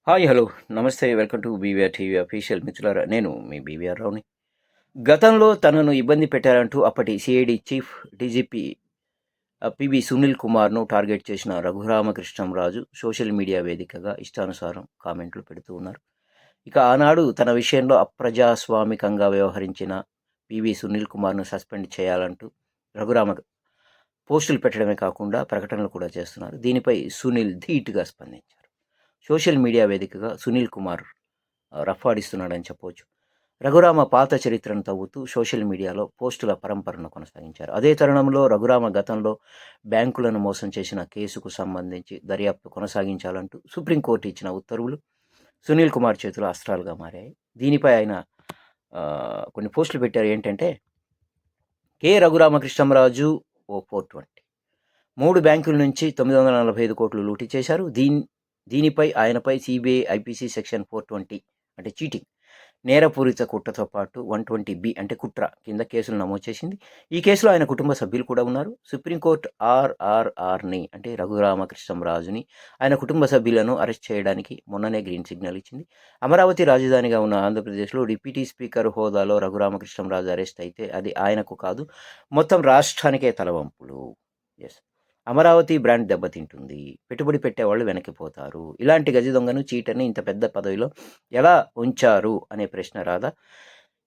Hi hello నమస్తే welcome to BVR TV official మిత్రులారా నేను మీ బీవీఆర్ రావుని. గతంలో తనను ఇబ్బంది పెట్టారంటూ అప్పటి CID chief DGP PV Sunil కుమార్ను టార్గెట్ చేసిన రఘురామకృష్ణంరాజు సోషల్ మీడియా వేదికగా ఇష్టానుసారం కామెంట్లు పెడుతూ ఉన్నారు. ఇక ఆనాడు తన విషయంలో అప్రజాస్వామికంగా వ్యవహరించిన పివి సునీల్ కుమార్ను సస్పెండ్ చేయాలంటూ రఘురామ పోస్టులు పెట్టడమే కాకుండా ప్రకటనలు కూడా చేస్తున్నారు. దీనిపై సునీల్ ధీటుగా స్పందించారు. సోషల్ మీడియా వేదికగా సునీల్ కుమార్ రఫాడిస్తున్నాడని చెప్పవచ్చు. రఘురామ పాత చరిత్రను తవ్వుతూ సోషల్ మీడియాలో పోస్టుల పరంపరను కొనసాగించారు. అదే తరుణంలో రఘురామ గతంలో బ్యాంకులను మోసం చేసిన కేసుకు సంబంధించి దర్యాప్తు కొనసాగించాలంటూ సుప్రీంకోర్టు ఇచ్చిన ఉత్తర్వులు సునీల్ కుమార్ చేతిలో అస్త్రాలుగా మారాయి. దీనిపై ఆయన కొన్ని పోస్టులు పెట్టారు. ఏంటంటే, కె రఘురామకృష్ణంరాజు ఓ 420 3 బ్యాంకుల నుంచి 945 కోట్లు లూటీ చేశారు. దీనిపై ఆయనపై సిబిఐ ఐపీసీ సెక్షన్ 420 అంటే చీటింగ్ నేరపూరిత కుట్రతో పాటు 120B అంటే కుట్ర కింద కేసులు నమోదు చేసింది. ఈ కేసులో ఆయన కుటుంబ సభ్యులు కూడా ఉన్నారు. సుప్రీంకోర్టు ఆర్ఆర్ఆర్ని అంటే రఘురామకృష్ణంరాజుని ఆయన కుటుంబ సభ్యులను అరెస్ట్ చేయడానికి మొన్ననే గ్రీన్ సిగ్నల్ ఇచ్చింది. అమరావతి రాజధానిగా ఉన్న ఆంధ్రప్రదేశ్లో డిప్యూటీ స్పీకర్ హోదాలో రఘురామకృష్ణంరాజు అరెస్ట్ అయితే అది ఆయనకు కాదు, మొత్తం రాష్ట్రానికే తలవంపులు. ఎస్, అమరావతి బ్రాండ్ దెబ్బతింటుంది, పెట్టుబడి పెట్టేవాళ్ళు వెనక్కిపోతారు. ఇలాంటి గజ దొంగను, చీటర్ని ఇంత పెద్ద పదవిలో ఎలా ఉంచారు అనే ప్రశ్న రాదా?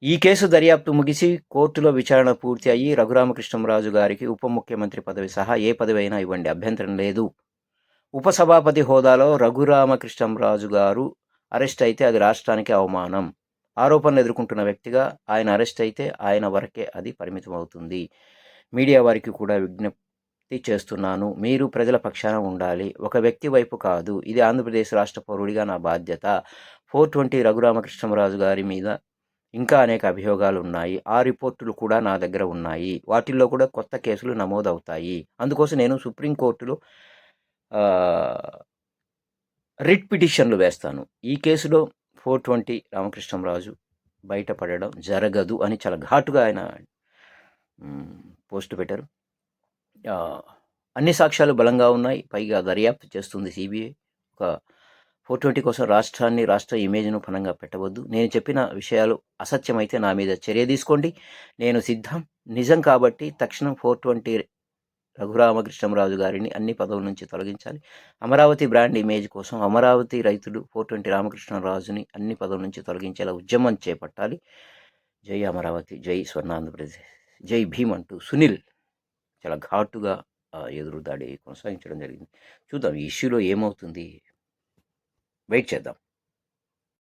ఈ కేసు దర్యాప్తు ముగిసి కోర్టులో విచారణ పూర్తి అయ్యి రఘురామకృష్ణంరాజు గారికి ఉప ముఖ్యమంత్రి పదవి సహా ఏ పదవి అయినా ఇవ్వండి, అభ్యంతరం లేదు. ఉపసభాపతి హోదాలో రఘురామకృష్ణంరాజు గారు అరెస్ట్ అయితే అది రాష్ట్రానికి అవమానం. ఆరోపణలు ఎదుర్కొంటున్న వ్యక్తిగా ఆయన అరెస్ట్ అయితే ఆయన వరకే అది పరిమితం అవుతుంది. మీడియా వారికి కూడా విజ్ఞప్తి చేస్తున్నాను, మీరు ప్రజల పక్షాన ఉండాలి, ఒక వ్యక్తి వైపు కాదు. ఇది ఆంధ్రప్రదేశ్ రాష్ట్ర పౌరుడిగా నా బాధ్యత. 420 రఘురామకృష్ణంరాజు గారి మీద ఇంకా అనేక అభియోగాలు ఉన్నాయి. ఆ రిపోర్టులు కూడా నా దగ్గర ఉన్నాయి. వాటిల్లో కూడా కొత్త కేసులు నమోదవుతాయి. అందుకోసం నేను సుప్రీంకోర్టులో రిట్ పిటిషన్లు వేస్తాను. ఈ కేసులో 420 రామకృష్ణంరాజు బయటపడడం జరగదు అని చాలా ఘాటుగా ఆయన పోస్ట్ పెట్టారు. అన్ని సాక్ష్యాలు బలంగా ఉన్నాయి. పైగా దర్యాప్తు చేస్తుంది సిబిఐ. ఒక 420 కోసం రాష్ట్రాన్ని, రాష్ట్ర ఇమేజ్ను పనంగా పెట్టవద్దు. నేను చెప్పిన విషయాలు అసత్యమైతే నా మీద చర్య తీసుకోండి, నేను సిద్ధం. నిజం కాబట్టి తక్షణం 420 రఘురామకృష్ణంరాజు గారిని అన్ని పదవుల నుంచి తొలగించాలి. అమరావతి బ్రాండ్ ఇమేజ్ కోసం అమరావతి రైతులు 420 రామకృష్ణరాజుని అన్ని పదవుల నుంచి తొలగించేలా ఉద్యమం చేపట్టాలి. జై అమరావతి, జై స్వర్ణాంధ్రప్రదేశ్, జై భీమ్ అంటూ సునీల్ చాలా ఘాటుగా ఎదురుదాడి కొనసాగించడం జరిగింది. చూద్దాం ఈ ఇష్యూలో ఏమవుతుంది, వెయిట్ చేద్దాం.